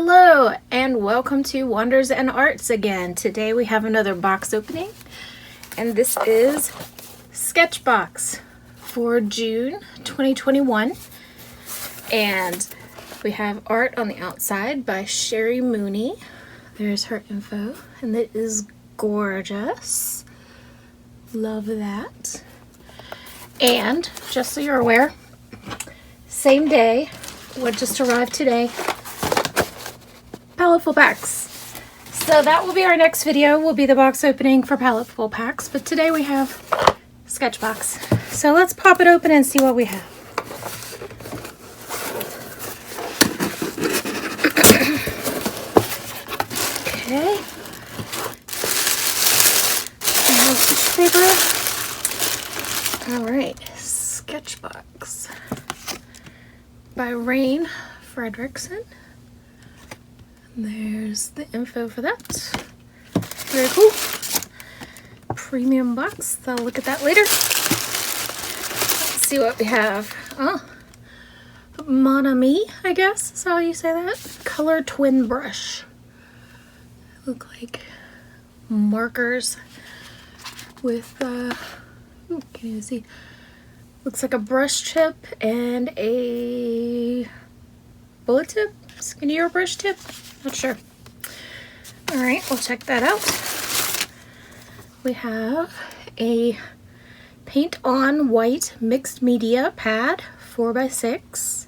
Hello and welcome to Wonders and Arts again. Today we have another box opening, and this is SketchBox for June 2021, and we have art on the outside by Sherry Mooney. There's her info, and it is gorgeous. Love that. And just so you're aware, same day, what just arrived today, Palettefull packs. So that will be our next video, will be the box opening for Palettefull packs, but today we have SketchBox. So let's pop it open and see what we have. Okay. Paper. All right, SketchBox by Rain Fredrickson. There's the info for that. Very cool. Premium box. I'll look at that later. Let's see what we have. Oh, Mon Ami, I guess is how you say that. Color twin brush. Look like markers with ooh, can't even see. Looks like a brush tip and a bullet tip, skinnier brush tip. Not sure. All right, we'll check that out. We have a paint on white mixed media pad, 4x6,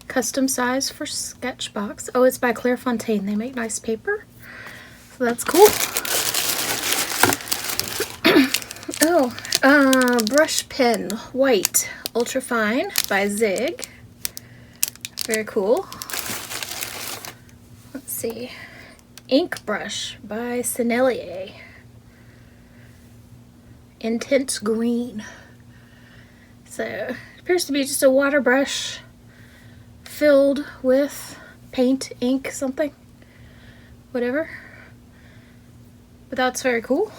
custom size for SketchBox. Oh, it's by Clairefontaine. They make nice paper, so that's cool. Brush pen, white, ultra fine by Zig. Very cool. Let's see. Ink brush by Sennelier. Intense green. So it appears to be just a water brush filled with paint, ink, something, whatever. But that's very cool.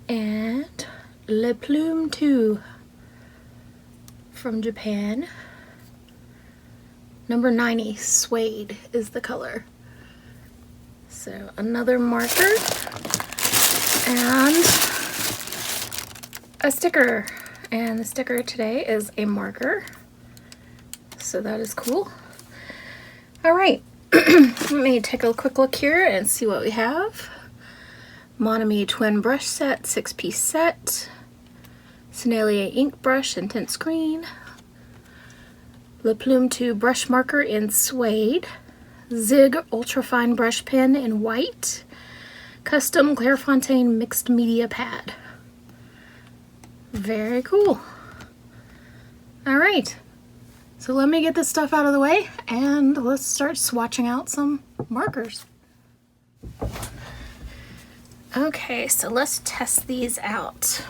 And Le Plume 2 from Japan. Number 90, suede is the color. So another marker and a sticker. And the sticker today is a marker. So that is cool. All right, let me take a quick look here and see what we have. Mon Ami twin brush set, 6-piece set. Sennelier ink brush, intense green. Le Plume 2 brush marker in suede. Zig ultrafine brush pen in white. Custom Clairefontaine mixed media pad. Very cool. All right, so let me get this stuff out of the way and let's start swatching out some markers. Okay, so let's test these out.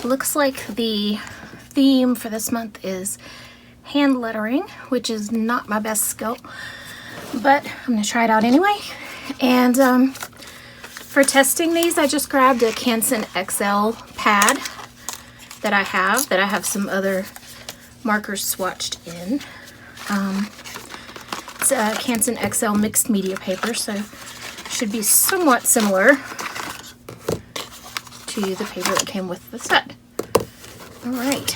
Looks like the theme for this month is hand lettering, which is not my best skill, but I'm gonna try it out anyway. And for testing these, I just grabbed a Canson XL pad that I have some other markers swatched in. It's a Canson XL mixed media paper, so should be somewhat similar to the paper that came with the set. All right,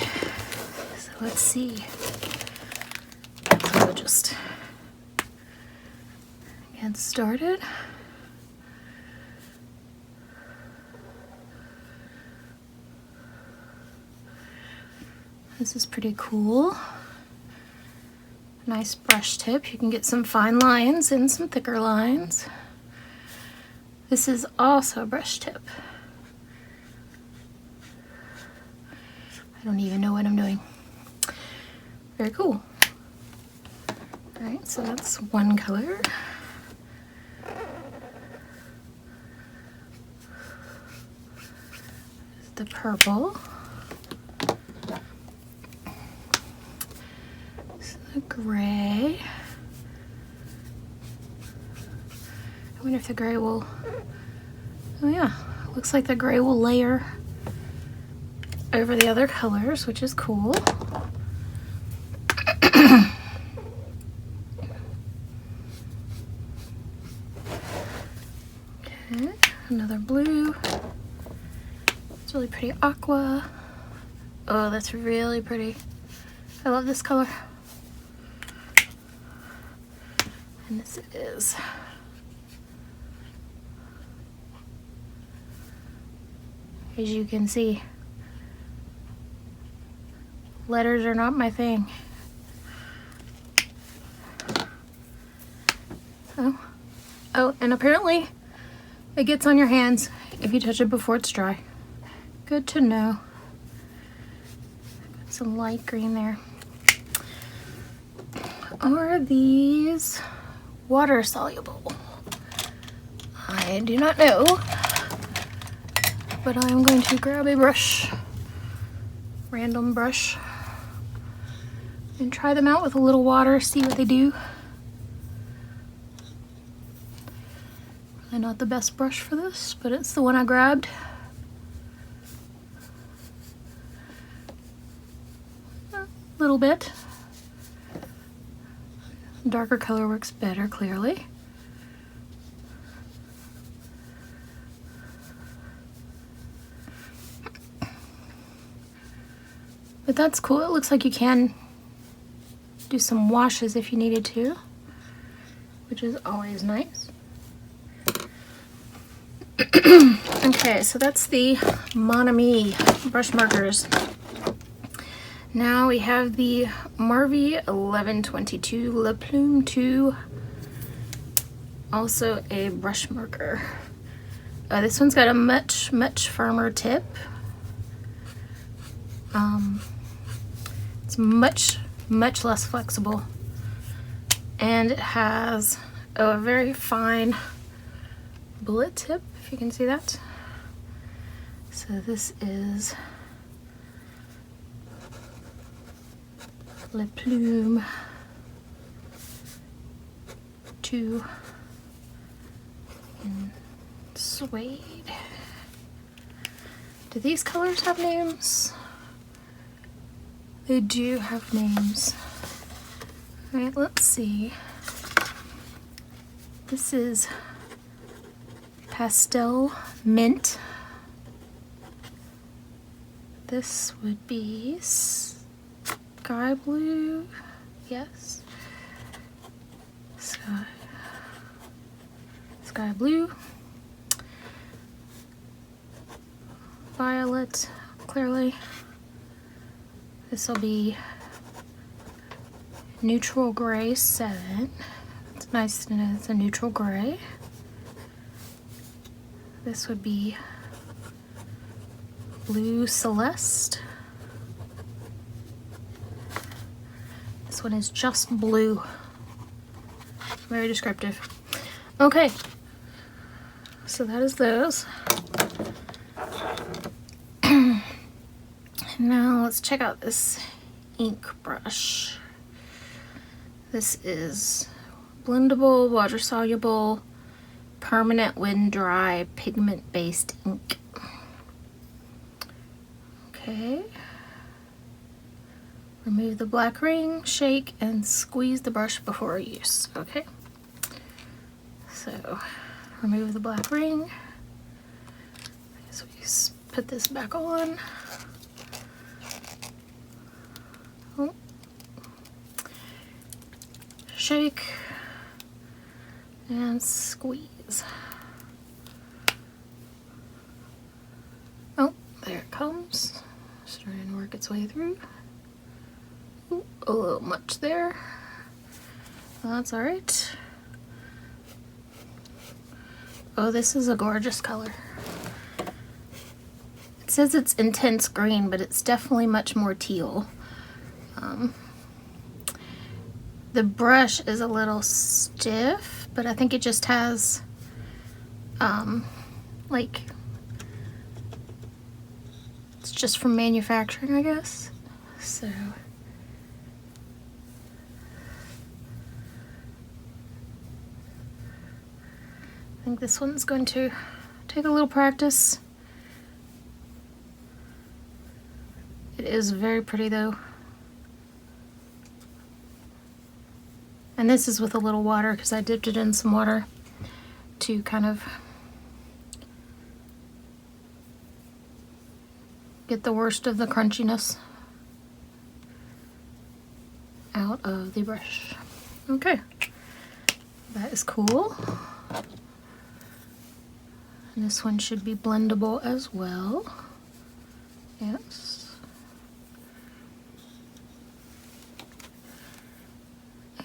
so let's see. So we'll just get started. This is pretty cool. Nice brush tip. You can get some fine lines and some thicker lines. This is also a brush tip. I don't even know what I'm doing. Very cool. All right, so that's one color. The purple. This is the gray. I wonder if the gray will, oh yeah, looks like the gray will layer over the other colors, which is cool. Okay, another blue. It's really pretty aqua. Oh, that's really pretty. I love this color. And this is as you can see, letters are not my thing. Oh, and apparently it gets on your hands if you touch it before it's dry. Good to know. Got some light green there. Are these water soluble? I do not know, but I'm going to grab a brush, random brush, and try them out with a little water, see what they do. Probably not the best brush for this, but it's the one I grabbed. A little bit. Darker color works better, clearly. But that's cool. It looks like you can do some washes if you needed to, which is always nice. Okay, so that's the Mon Ami brush markers. Now we have the Marvy 1122 Le Plume 2, also a brush marker. This one's got a much firmer tip. It's much less flexible, and it has a very fine bullet tip, if you can see that. So this is Le Plume 2 in suede. Do these colors have names? They do have names. All right, let's see. This is Pastel Mint. This would be sky blue, yes. Sky blue. Violet, clearly. This will be neutral gray 7. It's nice to know it's a neutral gray. This would be blue Celeste. This one is just blue. Very descriptive. Okay, so that is those. Now let's check out this ink brush. This is blendable, water soluble, permanent wind dry, pigment based ink. Okay. Remove the black ring, shake, and squeeze the brush before use. Okay. So remove the black ring. So we put this back on. Oh. Shake and squeeze. Oh, there it comes. Starting to work its way through. Ooh, a little much there. That's all right. Oh, this is a gorgeous color. It says it's intense green, but it's definitely much more teal. The brush is a little stiff, but I think it just has like, it's just from manufacturing, I guess. So I think this one's going to take a little practice. It is very pretty though. And this is with a little water because I dipped it in some water to kind of get the worst of the crunchiness out of the brush. Okay, that is cool. And this one should be blendable as well. Yes.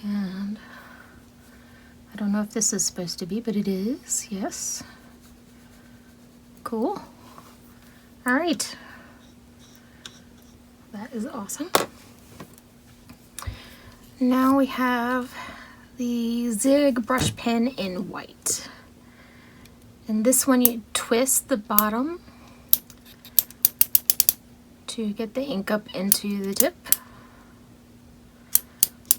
And I don't know if this is supposed to be, but it is. Yes. Cool. All right. That is awesome. Now we have the Zig brush pen in white. And this one you twist the bottom to get the ink up into the tip.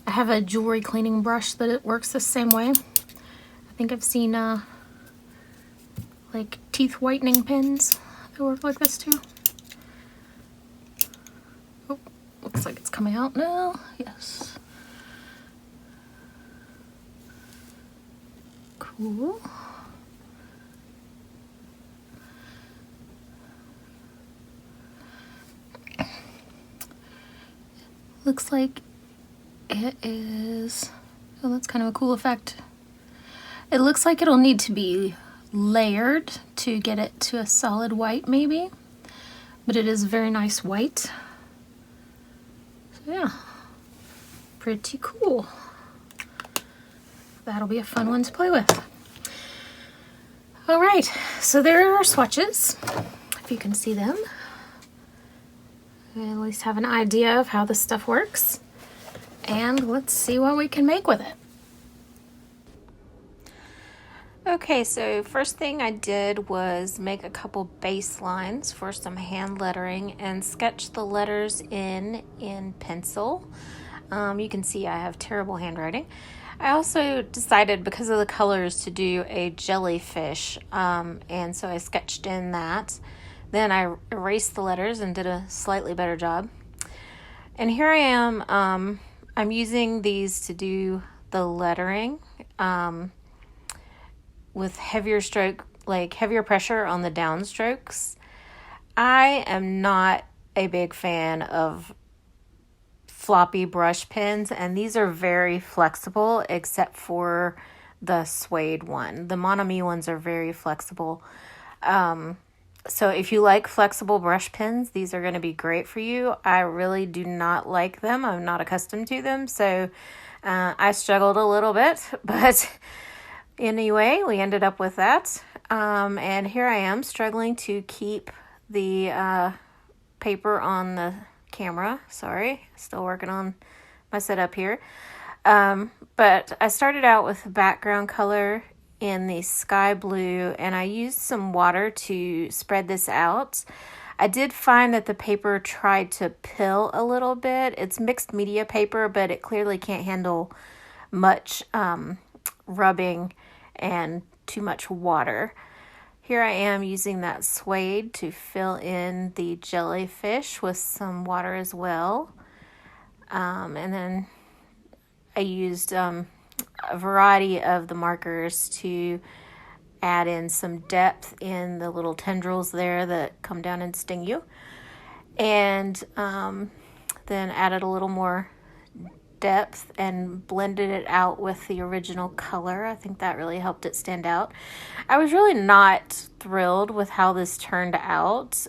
I have a jewelry cleaning brush that it works the same way. I think I've seen like teeth whitening pens that work like this too. Oh, looks like it's coming out now. Yes. Cool. Looks like it is, oh, that's kind of a cool effect. It looks like it'll need to be layered to get it to a solid white maybe, but it is very nice white. So yeah, pretty cool. That'll be a fun one to play with. All right, so there are our swatches, if you can see them. I at least have an idea of how this stuff works. And let's see what we can make with it. Okay, so first thing I did was make a couple baselines for some hand lettering and sketch the letters in pencil. You can see I have terrible handwriting. I also decided, because of the colors, to do a jellyfish, and so I sketched in that. Then I erased the letters and did a slightly better job. And here I am, I'm using these to do the lettering with heavier pressure on the downstrokes. I am not a big fan of floppy brush pens, and these are very flexible except for the suede one. The Mon Ami ones are very flexible. So if you like flexible brush pens, these are going to be great for you. I really do not like them. I'm not accustomed to them, so I struggled a little bit, but anyway, we ended up with that. And here I am struggling to keep the paper on the camera. Sorry, still working on my setup here. But I started out with the background color in the sky blue, and I used some water to spread this out. I did find that the paper tried to pill a little bit. It's mixed media paper, but it clearly can't handle much rubbing and too much water. Here I am using that suede to fill in the jellyfish with some water as well. And then I used a variety of the markers to add in some depth in the little tendrils there that come down and sting you. And then added a little more depth and blended it out with the original color. I think that really helped it stand out. I was really not thrilled with how this turned out.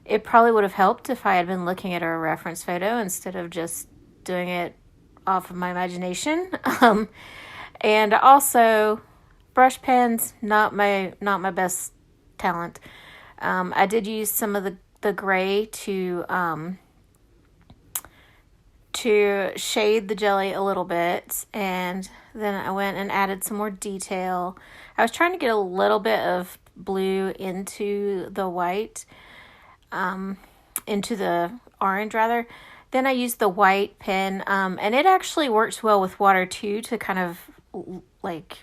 It probably would have helped if I had been looking at a reference photo instead of just doing it off of my imagination. And also, brush pens, not my best talent. I did use some of the gray to shade the jelly a little bit, and then I went and added some more detail. I was trying to get a little bit of blue into the white, into the orange rather. Then I used the white pen, and it actually works well with water too, to kind of like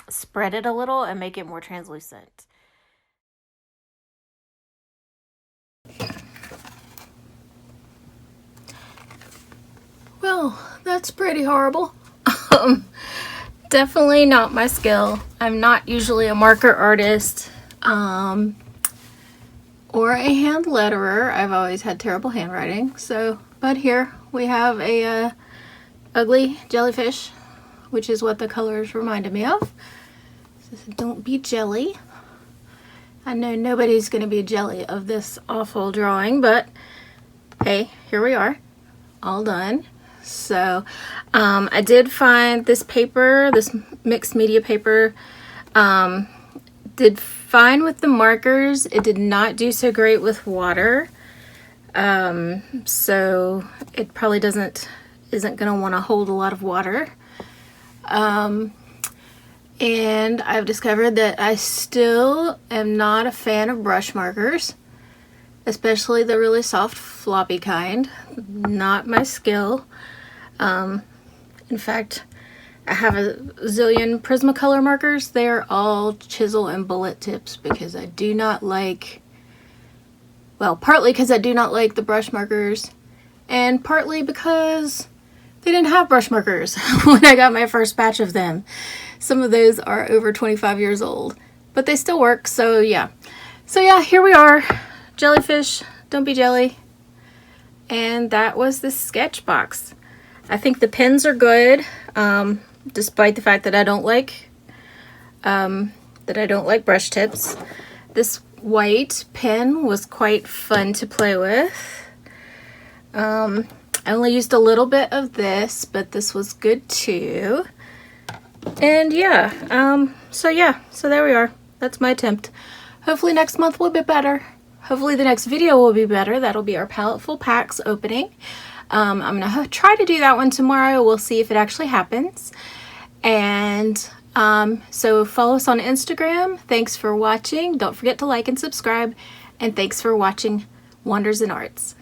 spread it a little and make it more translucent. Well, that's pretty horrible. Definitely not my skill. I'm not usually a marker artist. or a hand letterer. I've always had terrible handwriting, so, but here we have a ugly jellyfish, which is what the colors reminded me of. So don't be jelly. I know nobody's going to be jelly of this awful drawing, but hey, here we are, all done. So I did find this paper, this mixed media paper, did fine with the markers. It did not do so great with water, so it probably isn't going to want to hold a lot of water. And I've discovered that I still am not a fan of brush markers, especially the really soft floppy kind. Not my skill. In fact, I have a zillion Prismacolor markers. They're all chisel and bullet tips because I do not like, well, partly because I do not like the brush markers, and partly because they didn't have brush markers when I got my first batch of them. Some of those are over 25 years old, but they still work, so yeah. So yeah, here we are. Jellyfish, don't be jelly. And that was the SketchBox. I think the pens are good, despite the fact that I don't like brush tips. This white pen was quite fun to play with. I only used a little bit of this, but this was good too. And yeah, so there we are. That's my attempt. Hopefully next month will be better. Hopefully the next video will be better. That'll be our Palettefull Packs opening. I'm gonna try to do that one tomorrow. We'll see if it actually happens. And so follow us on Instagram. Thanks for watching. Don't forget to like and subscribe. And thanks for watching Wonders in Arts.